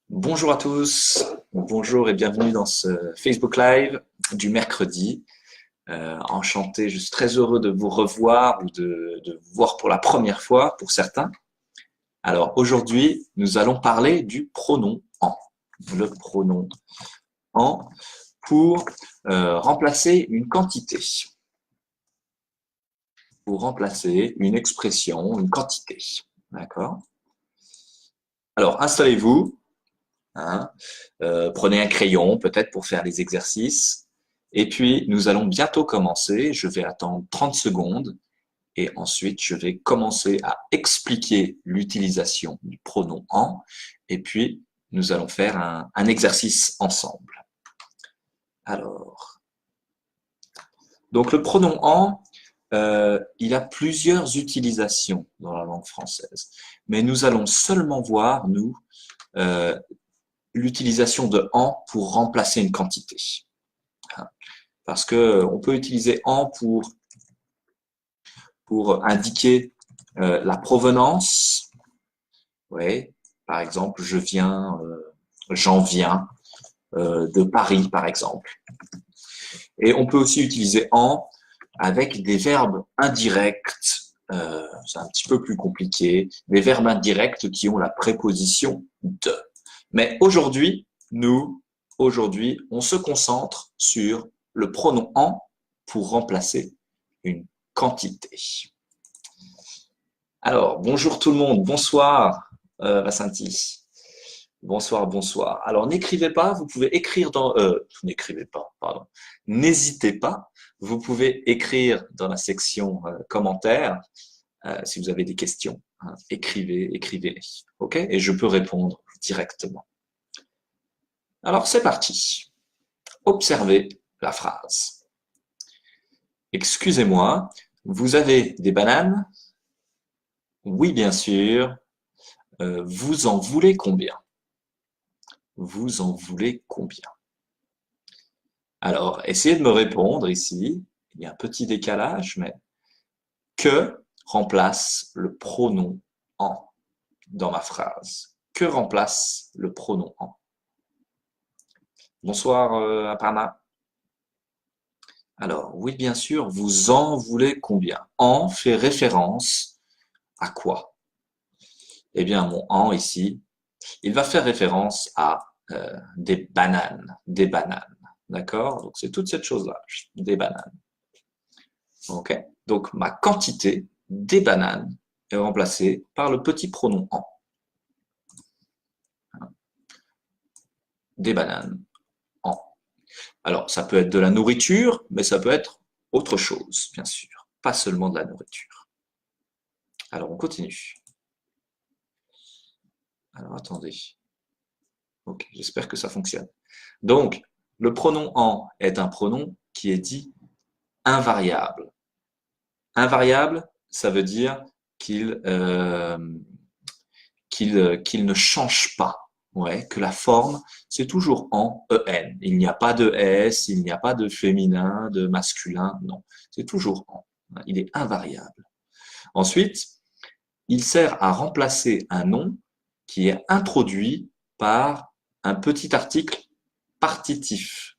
Bonjour à tous, bonjour et bienvenue dans ce Facebook Live du mercredi. Enchanté, je suis très heureux de vous revoir ou de vous voir pour la première fois pour certains. Alors aujourd'hui, nous allons parler du pronom en. Le pronom en pour remplacer une quantité, pour remplacer une expression, une quantité. D'accord? Alors installez-vous. Hein. Prenez un crayon peut-être pour faire les exercices. Et puis, nous allons bientôt commencer. Je vais attendre 30 secondes et ensuite, je vais commencer à expliquer l'utilisation du pronom en. Et puis, nous allons faire un exercice ensemble. Alors, donc le pronom en, il a plusieurs utilisations dans la langue française. Mais nous allons seulement voir, nous, euh, l'utilisation de en pour remplacer une quantité. Parce que on peut utiliser en pour indiquer la provenance. Ouais. Par exemple, j'en viens de Paris, par exemple. Et on peut aussi utiliser en avec des verbes indirects. C'est un petit peu plus compliqué. Des verbes indirects qui ont la préposition de. Mais aujourd'hui, on se concentre sur le pronom en pour remplacer une quantité. Alors, bonjour tout le monde, bonsoir Vassanti. Bonsoir, bonsoir. Alors, n'écrivez pas, vous pouvez écrire n'écrivez pas, pardon. N'hésitez pas, vous pouvez écrire dans la section commentaires si vous avez des questions. Hein, écrivez-les. OK? Et je peux répondre directement. Alors, c'est parti. Observez la phrase. Excusez-moi, vous avez des bananes? Oui, bien sûr. Vous en voulez combien? Vous en voulez combien? Alors, essayez de me répondre ici. Il y a un petit décalage, mais que remplace le pronom en dans ma phrase? Que remplace le pronom en? Bonsoir, Aparna. Alors, oui, bien sûr, vous en voulez combien? En fait référence à quoi? Eh bien, mon en ici, il va faire référence à des bananes, des bananes. D'accord? Donc, c'est toute cette chose-là, des bananes. OK? Donc, ma quantité des bananes est remplacée par le petit pronom en. Des bananes en. Alors, ça peut être de la nourriture, mais ça peut être autre chose, bien sûr. Pas seulement de la nourriture. Alors, on continue. Alors, attendez. Ok, j'espère que ça fonctionne. Donc, le pronom en est un pronom qui est dit invariable. Invariable, ça veut dire qu'il ne change pas. Ouais, que la forme, c'est toujours en en. Il n'y a pas de s, il n'y a pas de féminin, de masculin, non. C'est toujours en. Il est invariable. Ensuite, il sert à remplacer un nom qui est introduit par un petit article partitif.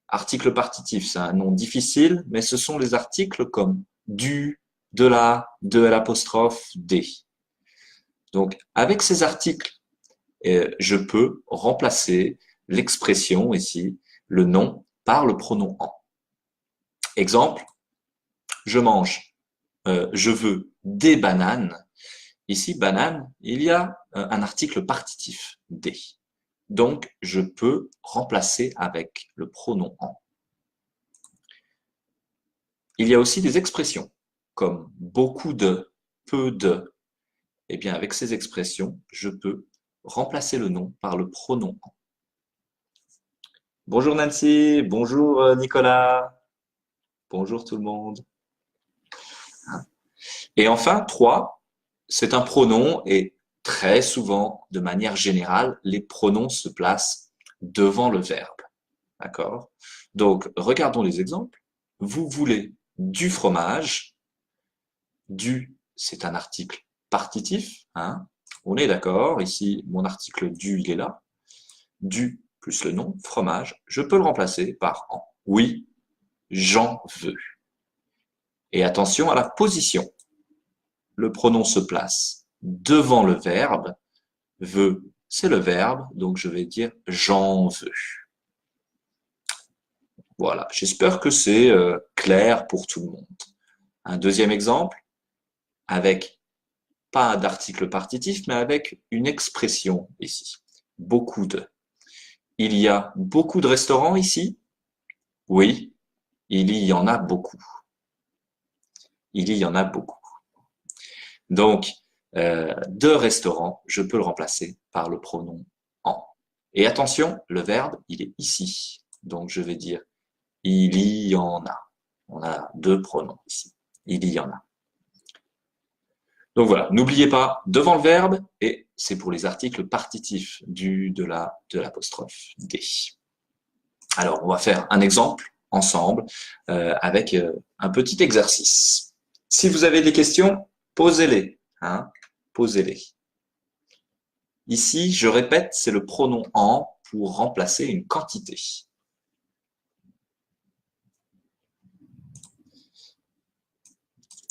Article partitif, c'est un nom difficile, mais ce sont les articles comme du, de la, de l'apostrophe, des. Donc, avec ces articles, je peux remplacer l'expression ici, le nom, par le pronom en. Exemple, je mange, je veux des bananes. Ici, banane, il y a un article partitif, des. Donc, je peux remplacer avec le pronom en. Il y a aussi des expressions, comme beaucoup de, peu de. Eh bien, avec ces expressions, je peux remplacer le nom par le pronom en. Bonjour Nancy, bonjour Nicolas, bonjour tout le monde. Et enfin, 3, c'est un pronom et très souvent, de manière générale, les pronoms se placent devant le verbe. D'accord? Donc, regardons les exemples. Vous voulez du fromage. Du, c'est un article partitif. Hein? On est d'accord. Ici, mon article du, il est là. du plus le nom, fromage, je peux le remplacer par en. Oui, j'en veux. Et attention à la position. Le pronom se place devant le verbe. Veut, c'est le verbe, donc je vais dire j'en veux. Voilà, j'espère que c'est clair pour tout le monde. Un deuxième exemple, avec pas d'article partitif, mais avec une expression ici. Beaucoup de. Il y a beaucoup de restaurants ici? Oui, il y en a beaucoup. Il y en a beaucoup. Donc, de restaurants, je peux le remplacer par le pronom en. Et attention, le verbe, il est ici. Donc, je vais dire il y en a. On a deux pronoms ici. Il y en a. Donc voilà, n'oubliez pas, devant le verbe, et c'est pour les articles partitifs de l'apostrophe D. Alors, on va faire un exemple ensemble avec un petit exercice. Si vous avez des questions, posez-les. Hein, posez-les. Ici, je répète, c'est le pronom en pour remplacer une quantité.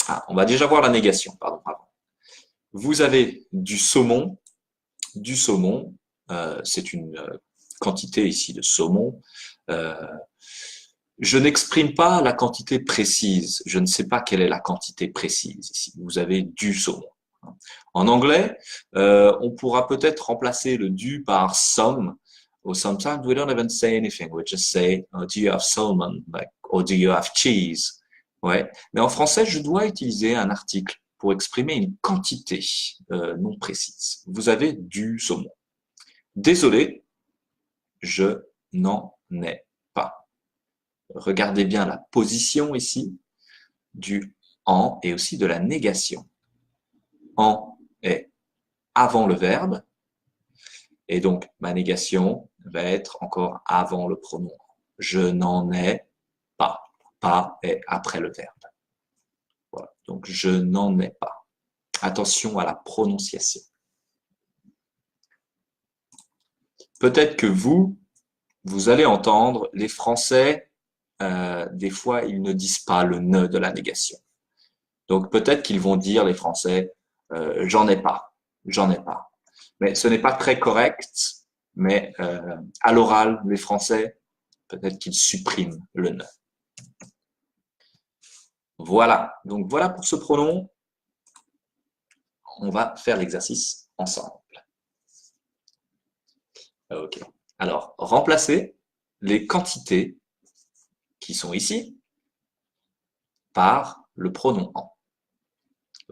Ah, on va déjà voir la négation, pardon, avant. Vous avez du saumon. Du saumon, c'est une quantité ici de saumon. Je n'exprime pas la quantité précise. Je ne sais pas quelle est la quantité précise ici. Vous avez du saumon. En anglais, on pourra peut-être remplacer le du par some. Or sometimes we don't even say anything. We just say, oh, do you have salmon? Like, or do you have cheese? Ouais. Mais en français, je dois utiliser un article pour exprimer une quantité non précise. Vous avez du saumon. Désolé, je n'en ai pas. Regardez bien la position ici du en et aussi de la négation. En est avant le verbe et donc ma négation va être encore avant le pronom. Je n'en ai pas. Pas est après le verbe. Voilà. Donc je n'en ai pas. Attention à la prononciation. Peut-être que vous allez entendre les Français, des fois, ils ne disent pas le ne de la négation. Donc peut-être qu'ils vont dire, les Français, j'en ai pas, j'en ai pas. Mais ce n'est pas très correct, mais à l'oral, les Français, peut-être qu'ils suppriment le ne. Voilà, donc voilà pour ce pronom. On va faire l'exercice ensemble. Ok. Alors, remplacez les quantités qui sont ici par le pronom en.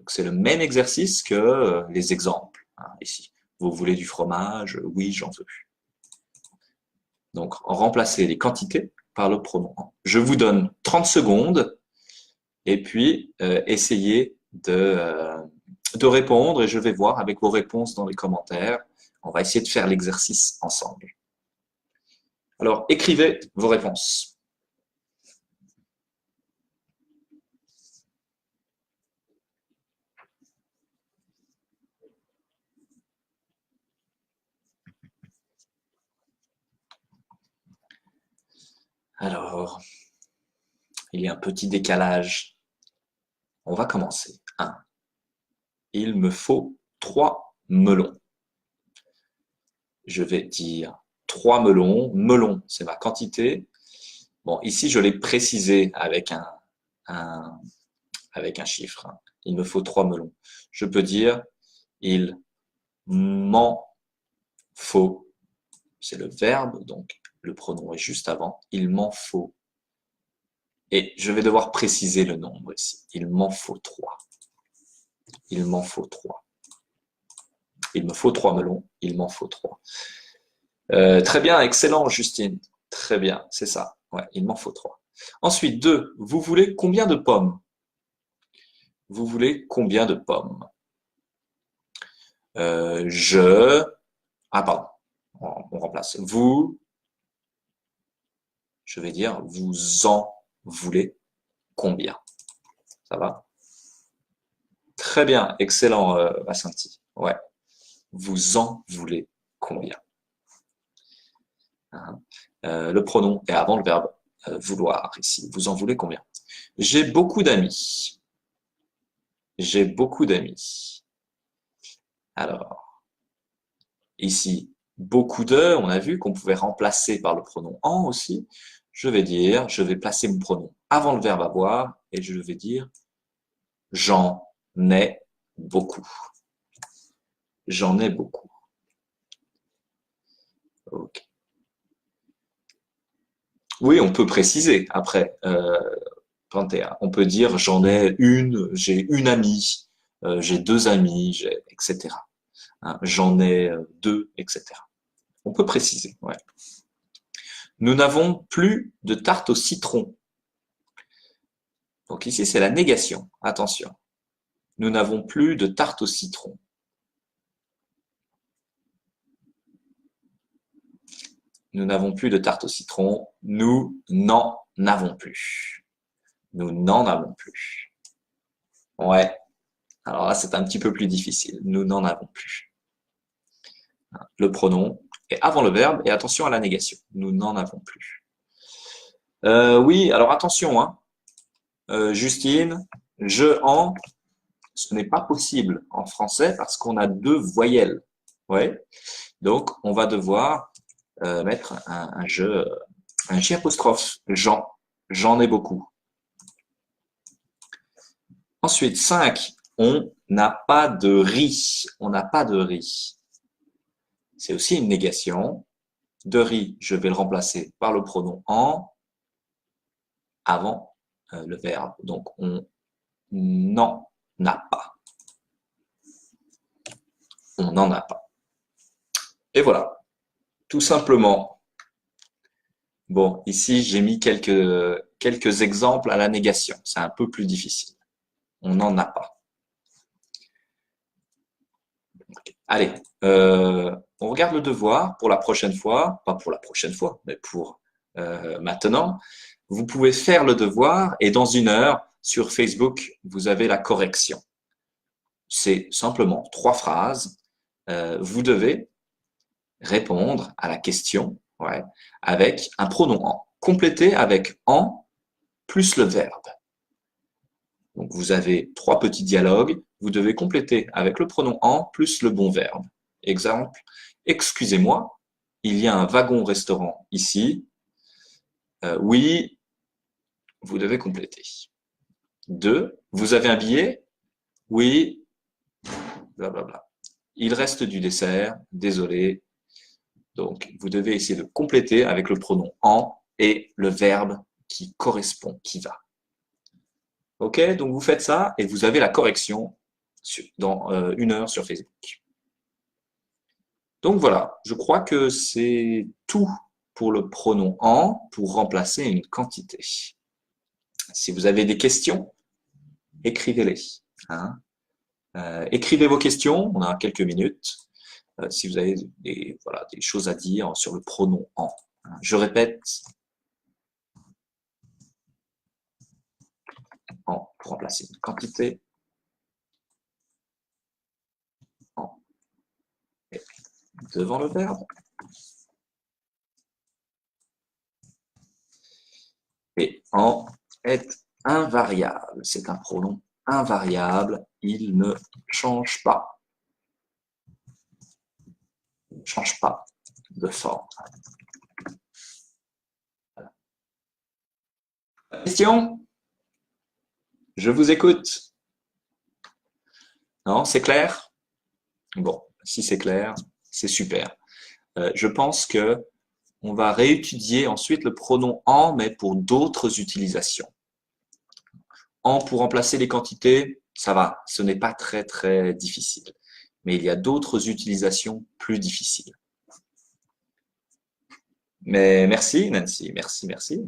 C'est le même exercice que les exemples, hein, ici. Vous voulez du fromage? Oui, j'en veux. Donc, remplacez les quantités par le pronom en. Je vous donne 30 secondes et puis essayez de répondre et je vais voir avec vos réponses dans les commentaires. On va essayer de faire l'exercice ensemble. Alors, écrivez vos réponses. Alors, il y a un petit décalage. On va commencer. 1. Il me faut 3 melons. Je vais dire 3 melons. Melon, c'est ma quantité. Bon, ici, je l'ai précisé avec un chiffre. Il me faut 3 melons. Je peux dire il m'en faut. C'est le verbe, donc le pronom est juste avant. Il m'en faut. Et je vais devoir préciser le nombre ici. Il m'en faut 3. Il m'en faut 3. Il me faut 3 melons. Il m'en faut 3. Très bien, excellent, Justine. Très bien, c'est ça. Ouais, il m'en faut 3. Ensuite, 2. Vous voulez combien de pommes? Vous voulez combien de pommes? Ah, pardon. On remplace. Vous, je vais dire, vous en voulez combien? Ça va? Très bien, excellent, Vassanti. Ouais. Vous en voulez combien? Hein. Le pronom est avant le verbe vouloir ici. Vous en voulez combien? J'ai beaucoup d'amis. J'ai beaucoup d'amis. Alors, ici, beaucoup de, on a vu qu'on pouvait remplacer par le pronom en aussi. Je vais placer mon pronom avant le verbe avoir et je vais dire j'en ai beaucoup. J'en ai beaucoup. Ok. Oui, on peut préciser après. 21. On peut dire j'en ai une, j'ai une amie, j'ai deux amis, etc. Hein, j'en ai deux, etc. On peut préciser. Ouais. Nous n'avons plus de tarte au citron. Donc ici, c'est la négation. Attention. Nous n'avons plus de tarte au citron. Nous n'avons plus de tarte au citron. Nous n'en avons plus. Nous n'en avons plus. Ouais. Alors là, c'est un petit peu plus difficile. Nous n'en avons plus. Le pronom est avant le verbe et attention à la négation. Nous n'en avons plus. Oui, alors attention, hein. Justine, je en, ce n'est pas possible en français parce qu'on a deux voyelles. Ouais. Donc, on va devoir mettre un J apostrophe. J'en ai beaucoup. Ensuite, 5. On n'a pas de riz. On n'a pas de riz. C'est aussi une négation. De riz, je vais le remplacer par le pronom en avant le verbe. Donc, on n'en a pas. On n'en a pas. Et voilà, tout simplement. Bon, ici, j'ai mis quelques exemples à la négation. C'est un peu plus difficile. On n'en a pas. Allez, on regarde le devoir pour la prochaine fois. Pas pour la prochaine fois, mais pour maintenant. Vous pouvez faire le devoir et dans 1 heure, sur Facebook, vous avez la correction. C'est simplement 3 phrases. Vous devez répondre à la question avec un pronom en. Complété avec en plus le verbe. Donc, vous avez 3 petits dialogues. Vous devez compléter avec le pronom en plus le bon verbe. Exemple, excusez-moi, il y a un wagon-restaurant ici. Oui, vous devez compléter. 2, vous avez un billet? Oui, blablabla. Il reste du dessert, désolé. Donc, vous devez essayer de compléter avec le pronom en et le verbe qui correspond, qui va. Ok, donc vous faites ça et vous avez la correction dans 1 heure sur Facebook. Donc voilà, je crois que c'est tout pour le pronom en pour remplacer une quantité. Si vous avez des questions, écrivez-les. Hein. Écrivez vos questions, on a quelques minutes. Si vous avez des choses à dire sur le pronom en. Je répète, en pour remplacer une quantité. En et devant le verbe. Et en est invariable. C'est un pronom invariable. Il ne change pas. Il ne change pas de forme. Question? Je vous écoute. Non, c'est clair? Bon, si c'est clair, c'est super. Je pense que on va réétudier ensuite le pronom en, mais pour d'autres utilisations. En pour remplacer les quantités, ça va, ce n'est pas très très difficile. Mais il y a d'autres utilisations plus difficiles. Mais merci Nancy, merci.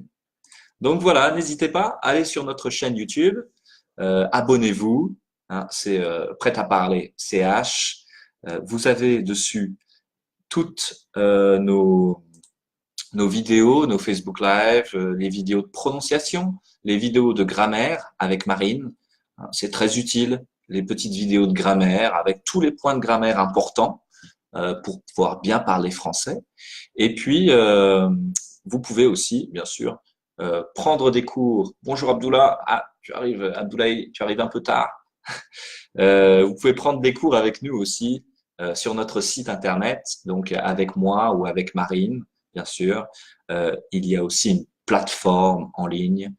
Donc voilà, n'hésitez pas, allez sur notre chaîne YouTube, abonnez-vous, hein, c'est Prêt à parler CH. Vous avez dessus toutes nos vidéos, nos Facebook Live, les vidéos de prononciation, les vidéos de grammaire avec Marine. C'est très utile, les petites vidéos de grammaire avec tous les points de grammaire importants. pour pouvoir bien parler français. Et puis, vous pouvez aussi, bien sûr, prendre des cours. Bonjour Abdullah. Ah, tu arrives, Abdoulaye, tu arrives un peu tard. Vous pouvez prendre des cours avec nous aussi sur notre site internet, donc avec moi ou avec Marine, bien sûr. Il y a aussi une plateforme en ligne,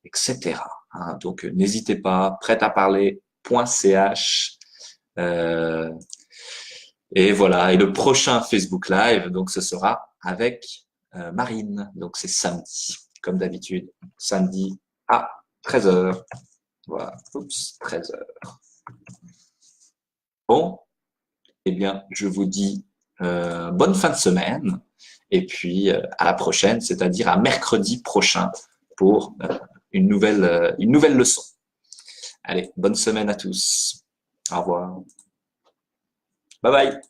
etc. Hein. Donc n'hésitez pas, prêt à parler.ch. Et voilà. Et le prochain Facebook Live, donc ce sera avec Marine. Donc c'est samedi, comme d'habitude, samedi à 13h. Voilà. Oups, 13h. Bon, eh bien, je vous dis bonne fin de semaine et puis à la prochaine, c'est-à-dire à mercredi prochain pour une nouvelle leçon. Allez, bonne semaine à tous. Au revoir. Bye bye.